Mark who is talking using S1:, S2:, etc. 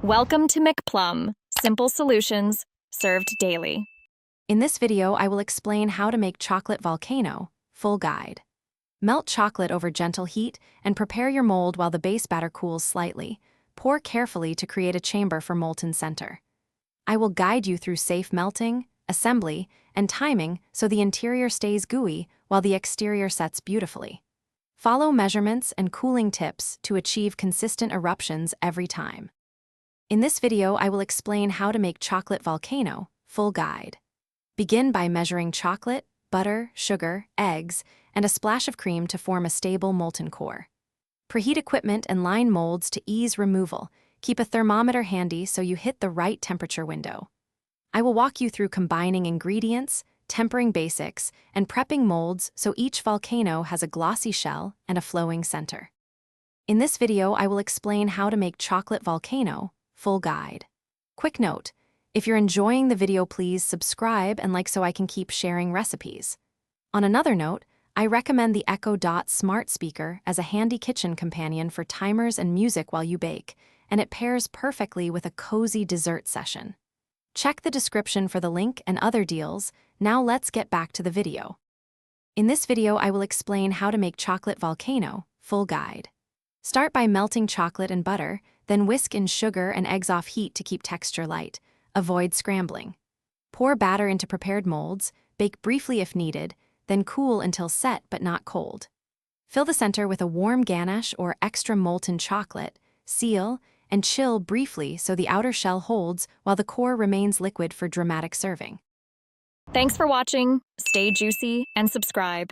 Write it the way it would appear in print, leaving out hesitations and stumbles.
S1: Welcome to McPlum, simple solutions served daily.
S2: In this video, I will explain how to make chocolate volcano, full guide. Melt chocolate over gentle heat and prepare your mold while the base batter cools slightly. Pour carefully to create a chamber for molten center. I will guide you through safe melting, assembly, and timing so the interior stays gooey while the exterior sets beautifully. Follow measurements and cooling tips to achieve consistent eruptions every time. In this video, I will explain how to make chocolate volcano, full guide. Begin by measuring chocolate, butter, sugar, eggs, and a splash of cream to form a stable molten core. Preheat equipment and line molds to ease removal. Keep a thermometer handy so you hit the right temperature window. I will walk you through combining ingredients, tempering basics, and prepping molds so each volcano has a glossy shell and a flowing center. In this video, I will explain how to make chocolate volcano, full guide. Quick note, if you're enjoying the video, please subscribe and like so I can keep sharing recipes. On another note, I recommend the Echo Dot smart speaker as a handy kitchen companion for timers and music while you bake, and it pairs perfectly with a cozy dessert session. Check the description for the link and other deals. Now let's get back to the video. In this video, I will explain how to make chocolate volcano, full guide. Start by melting chocolate and butter, then whisk in sugar and eggs off heat to keep texture light. Avoid scrambling. Pour batter into prepared molds, bake briefly if needed, then cool until set but not cold. Fill the center with a warm ganache or extra molten chocolate, seal, and chill briefly so the outer shell holds while the core remains liquid for dramatic serving.
S1: Thanks for watching. Stay juicy and subscribe.